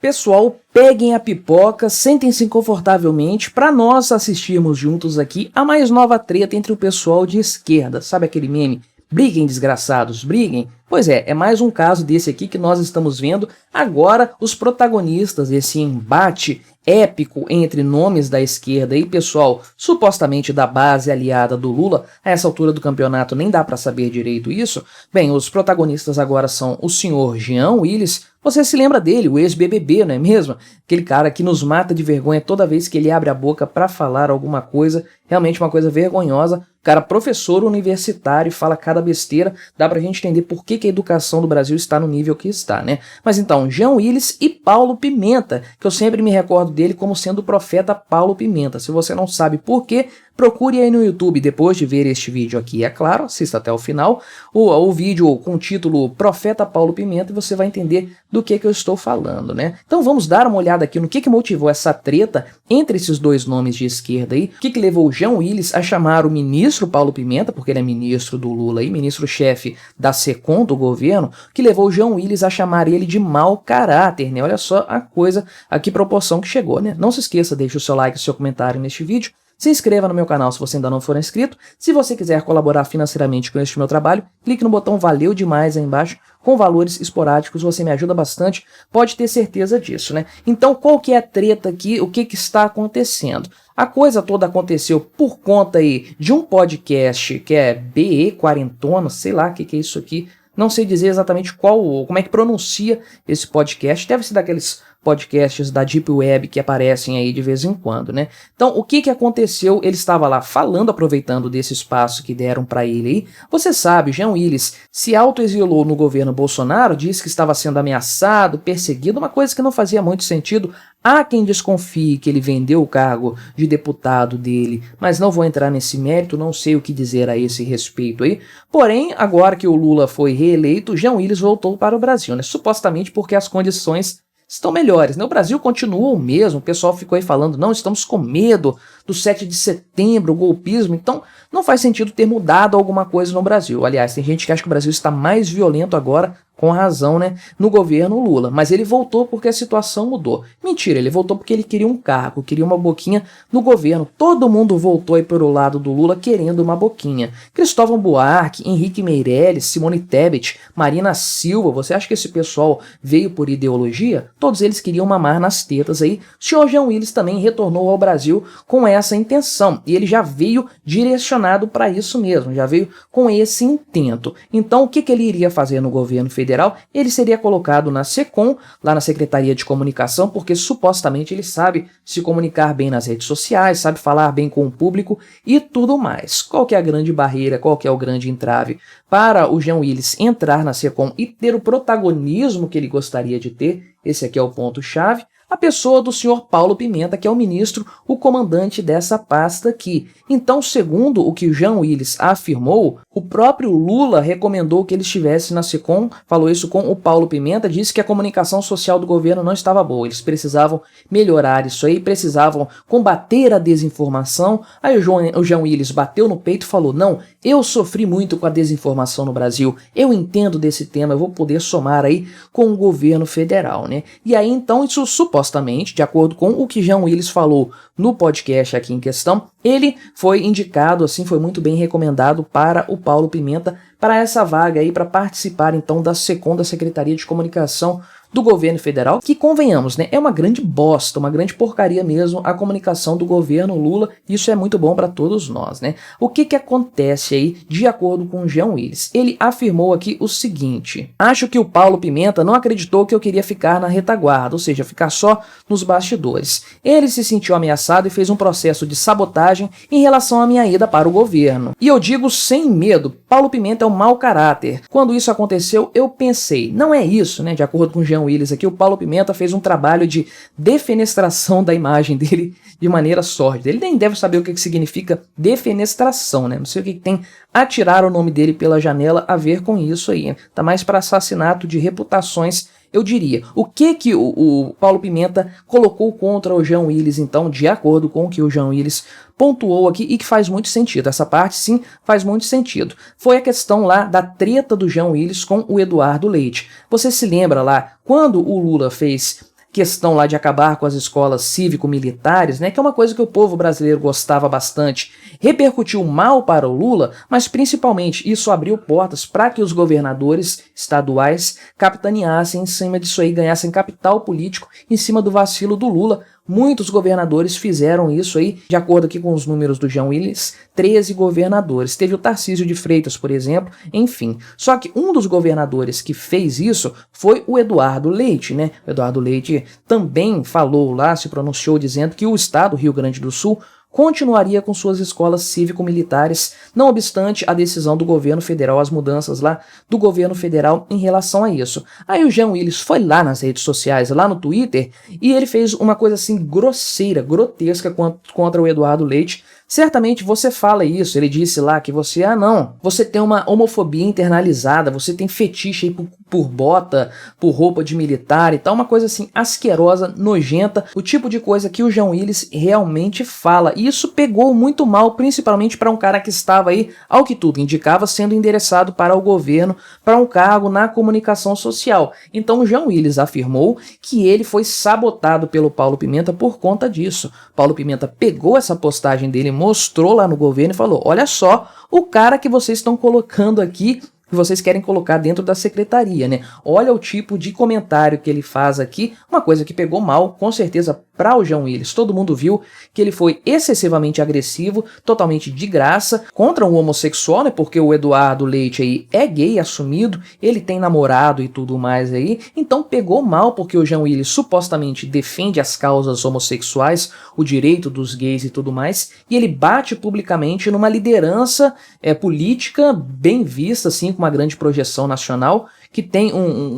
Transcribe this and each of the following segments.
Pessoal, peguem a pipoca, sentem-se confortavelmente para nós assistirmos juntos aqui a mais nova treta entre o pessoal de esquerda. Sabe aquele meme? Briguem, desgraçados, briguem. Pois é mais um caso desse aqui que nós estamos vendo agora os protagonistas desse embate épico entre nomes da esquerda e pessoal supostamente da base aliada do Lula. A essa altura do campeonato nem dá para saber direito isso. Bem, os protagonistas agora são o senhor Jean Willis. Você se lembra dele, o ex-BBB, não é mesmo? Aquele cara que nos mata de vergonha toda vez que ele abre a boca para falar alguma coisa, realmente uma coisa vergonhosa. O cara professor universitário e fala cada besteira, dá pra gente entender por que a educação do Brasil está no nível que está, né? Mas então, Jean Willis e Paulo Pimenta, que eu sempre me recordo dele como sendo o profeta Paulo Pimenta. Se você não sabe por quê, procure aí no YouTube, depois de ver este vídeo aqui, é claro, assista até o final, o vídeo com o título Profeta Paulo Pimenta, e você vai entender do que eu estou falando, né? Então vamos dar uma olhada aqui no que motivou essa treta entre esses dois nomes de esquerda aí, o que levou o Jean Willis a chamar o ministro Paulo Pimenta, porque ele é ministro do Lula e ministro-chefe da SECOM do governo, que levou o Jean Willis a chamar ele de mau caráter, né? Olha só a que proporção que chegou, né? Não se esqueça, deixe o seu like e o seu comentário neste vídeo. Se inscreva no meu canal se você ainda não for inscrito. Se você quiser colaborar financeiramente com este meu trabalho, clique no botão Valeu Demais aí embaixo. Com valores esporádicos, você me ajuda bastante, pode ter certeza disso, né? Então, qual que é a treta aqui, o que está acontecendo? A coisa toda aconteceu por conta aí de um podcast que é BE Quarentona, sei lá o que é isso aqui. Não sei dizer exatamente como é que pronuncia esse podcast, deve ser daqueles podcasts da Deep Web que aparecem aí de vez em quando, né? Então, o que aconteceu? Ele estava lá falando, aproveitando desse espaço que deram para ele aí. Você sabe, Jean Willis se autoexilou no governo Bolsonaro, disse que estava sendo ameaçado, perseguido, uma coisa que não fazia muito sentido. Há quem desconfie que ele vendeu o cargo de deputado dele, mas não vou entrar nesse mérito, não sei o que dizer a esse respeito aí. Porém, agora que o Lula foi reeleito, Jean Willis voltou para o Brasil, né? Supostamente porque as condições estão melhores, né? O Brasil continua o mesmo, o pessoal ficou aí falando, não, estamos com medo do 7 de setembro, o golpismo, então não faz sentido ter mudado alguma coisa no Brasil. Aliás, tem gente que acha que o Brasil está mais violento agora, com razão, né, no governo Lula, mas ele voltou porque a situação mudou. Mentira, ele voltou porque ele queria um cargo, queria uma boquinha no governo. Todo mundo voltou aí para o lado do Lula querendo uma boquinha. Cristóvão Buarque, Henrique Meirelles, Simone Tebet, Marina Silva, você acha que esse pessoal veio por ideologia? Todos eles queriam mamar nas tetas aí. O senhor Jean Willis também retornou ao Brasil com essa intenção, e ele já veio direcionado para isso mesmo, já veio com esse intento. Então, o que ele iria fazer no governo federal? Ele seria colocado na SECOM, lá na Secretaria de Comunicação, porque supostamente ele sabe se comunicar bem nas redes sociais, sabe falar bem com o público e tudo mais. Qual que é a grande barreira, qual que é o grande entrave para o Jean Willis entrar na SECOM e ter o protagonismo que ele gostaria de ter? Esse aqui é o ponto-chave. A pessoa do senhor Paulo Pimenta, que é o ministro, o comandante dessa pasta aqui. Então, segundo o que o Jean Willis afirmou, o próprio Lula recomendou que ele estivesse na SECOM, falou isso com o Paulo Pimenta, disse que a comunicação social do governo não estava boa, eles precisavam melhorar isso aí, precisavam combater a desinformação. Aí o Jean Willis bateu no peito e falou, não, eu sofri muito com a desinformação no Brasil, eu entendo desse tema, eu vou poder somar aí com o governo federal, né? E aí, então, isso supostamente, de acordo com o que Jean Willis falou no podcast aqui em questão, ele foi indicado, assim, foi muito bem recomendado para o Paulo Pimenta, para essa vaga aí, para participar então da SECOM, da Secretaria de Comunicação do governo federal, que convenhamos, né, é uma grande bosta, uma grande porcaria mesmo a comunicação do governo Lula, isso é muito bom para todos nós, né? O que acontece aí, de acordo com o Jean Willis? Ele afirmou aqui o seguinte: acho que o Paulo Pimenta não acreditou que eu queria ficar na retaguarda, ou seja, ficar só nos bastidores. Ele se sentiu ameaçado e fez um processo de sabotagem em relação à minha ida para o governo. E eu digo sem medo, Paulo Pimenta é um mau caráter. Quando isso aconteceu, eu pensei, não é isso, né? De acordo com o Jean Willis aqui, o Paulo Pimenta fez um trabalho de defenestração da imagem dele de maneira sórdida. Ele nem deve saber o que significa defenestração, né? Não sei o que tem atirar o nome dele pela janela a ver com isso aí. Tá mais para assassinato de reputações, eu diria. O que o Paulo Pimenta colocou contra o Jean Willis, então, de acordo com o que o Jean Willis pontuou aqui e que faz muito sentido. Essa parte, sim, faz muito sentido. Foi a questão lá da treta do Jean Willis com o Eduardo Leite. Você se lembra lá, quando o Lula fez questão lá de acabar com as escolas cívico-militares, né, que é uma coisa que o povo brasileiro gostava bastante, repercutiu mal para o Lula, mas principalmente isso abriu portas para que os governadores estaduais capitaneassem em cima disso aí, ganhassem capital político em cima do vacilo do Lula. Muitos governadores fizeram isso aí, de acordo aqui com os números do Jean Willis, 13 governadores. Teve o Tarcísio de Freitas, por exemplo, enfim. Só que um dos governadores que fez isso foi o Eduardo Leite, né? O Eduardo Leite também falou lá, se pronunciou dizendo que o estado, Rio Grande do Sul, continuaria com suas escolas cívico-militares, não obstante a decisão do governo federal, as mudanças lá do governo federal em relação a isso. Aí o Jean Willis foi lá nas redes sociais, lá no Twitter, e ele fez uma coisa assim grosseira, grotesca contra o Eduardo Leite. Certamente você fala isso, ele disse lá que você, você tem uma homofobia internalizada, você tem fetiche aí por bota, por roupa de militar e tal, uma coisa assim asquerosa, nojenta, o tipo de coisa que o Jean Willis realmente fala. E isso pegou muito mal, principalmente para um cara que estava aí, ao que tudo indicava, sendo endereçado para o governo, para um cargo na comunicação social. Então o Jean Willis afirmou que ele foi sabotado pelo Paulo Pimenta por conta disso. Paulo Pimenta pegou essa postagem dele, mostrou lá no governo e falou: olha só o cara que vocês estão colocando aqui, que vocês querem colocar dentro da secretaria, né? Olha o tipo de comentário que ele faz aqui, uma coisa que pegou mal, com certeza, para o Jean Willis. Todo mundo viu que ele foi excessivamente agressivo, totalmente de graça, contra um homossexual, né? Porque o Eduardo Leite aí é gay assumido, ele tem namorado e tudo mais aí, então pegou mal porque o Jean Willis supostamente defende as causas homossexuais, o direito dos gays e tudo mais, e ele bate publicamente numa liderança política bem vista, assim, com uma grande projeção nacional, que tem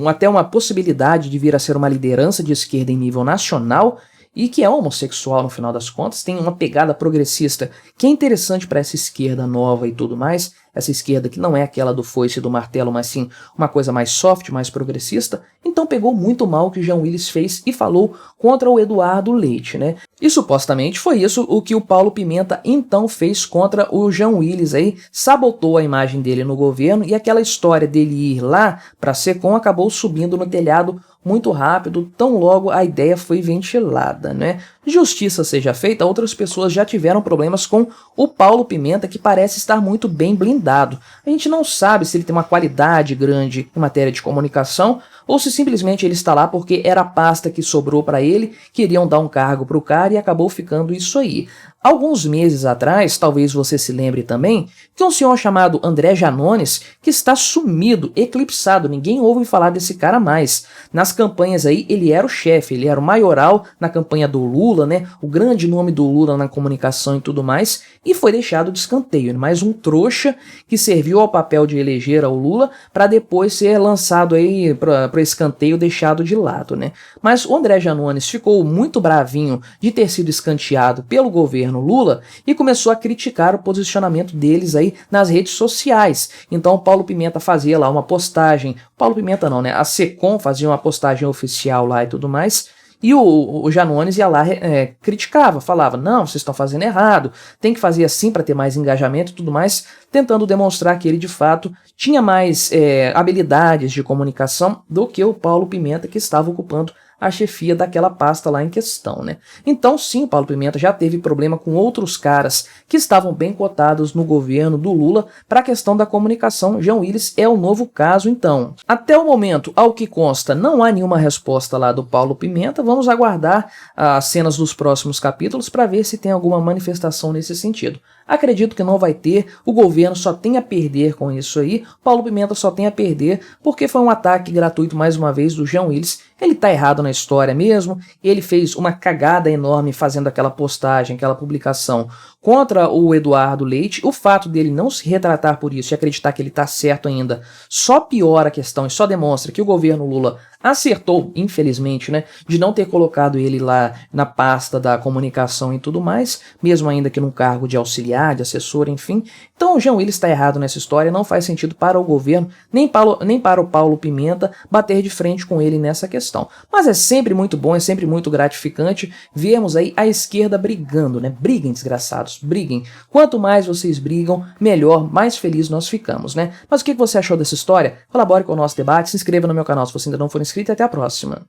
até uma possibilidade de vir a ser uma liderança de esquerda em nível nacional, e que é homossexual no final das contas, tem uma pegada progressista que é interessante para essa esquerda nova e tudo mais, essa esquerda que não é aquela do foice e do martelo, mas sim uma coisa mais soft, mais progressista. Então pegou muito mal o que o Jean Willis fez e falou contra o Eduardo Leite, né? E supostamente foi isso o que o Paulo Pimenta então fez contra o Jean Willis aí, sabotou a imagem dele no governo, e aquela história dele ir lá para SECOM acabou subindo no telhado muito rápido, tão logo a ideia foi ventilada, né? Justiça seja feita, outras pessoas já tiveram problemas com o Paulo Pimenta, que parece estar muito bem blindado. A gente não sabe se ele tem uma qualidade grande em matéria de comunicação, ou se simplesmente ele está lá porque era a pasta que sobrou para ele, queriam dar um cargo para o cara e acabou ficando isso aí. Alguns meses atrás, talvez você se lembre também, que um senhor chamado André Janones, que está sumido, eclipsado, ninguém ouve falar desse cara mais. Nas campanhas aí, ele era o chefe, ele era o maioral na campanha do Lula, né? O grande nome do Lula na comunicação e tudo mais, e foi deixado de escanteio. Mais um trouxa que serviu ao papel de eleger ao Lula para depois ser lançado aí para escanteio, deixado de lado, né? Mas o André Janones ficou muito bravinho de ter sido escanteado pelo governo Lula e começou a criticar o posicionamento deles aí nas redes sociais. Então o Paulo Pimenta fazia lá uma postagem, Paulo Pimenta não, né? A SECOM fazia uma postagem oficial lá e tudo mais, e o Janones ia lá, criticava, falava: não, vocês estão fazendo errado, tem que fazer assim para ter mais engajamento e tudo mais, tentando demonstrar que ele de fato tinha mais habilidades de comunicação do que o Paulo Pimenta, que estava ocupando a chefia daquela pasta lá em questão, né? Então sim, o Paulo Pimenta já teve problema com outros caras que estavam bem cotados no governo do Lula para a questão da comunicação. Jean Willis é o novo caso, então. Até o momento, ao que consta, não há nenhuma resposta lá do Paulo Pimenta. Vamos aguardar as cenas dos próximos capítulos para ver se tem alguma manifestação nesse sentido. Acredito que não vai ter, o governo só tem a perder com isso aí, Paulo Pimenta só tem a perder porque foi um ataque gratuito mais uma vez do Jean Willis. Ele tá errado na história mesmo, ele fez uma cagada enorme fazendo aquela postagem, aquela publicação contra o Eduardo Leite. O fato dele não se retratar por isso e acreditar que ele tá certo ainda só piora a questão e só demonstra que o governo Lula acertou, infelizmente, né, de não ter colocado ele lá na pasta da comunicação e tudo mais, mesmo ainda que num cargo de auxiliar, de assessor, enfim. Então o Jean Willis está errado nessa história, não faz sentido para o governo, nem para o Paulo Pimenta bater de frente com ele nessa questão. Mas é sempre muito bom, é sempre muito gratificante vermos aí a esquerda brigando, né? Briguem, desgraçados, briguem. Quanto mais vocês brigam, melhor, mais feliz nós ficamos, né? Mas o que você achou dessa história? Colabore com o nosso debate, se inscreva no meu canal se você ainda não for inscrito e até a próxima.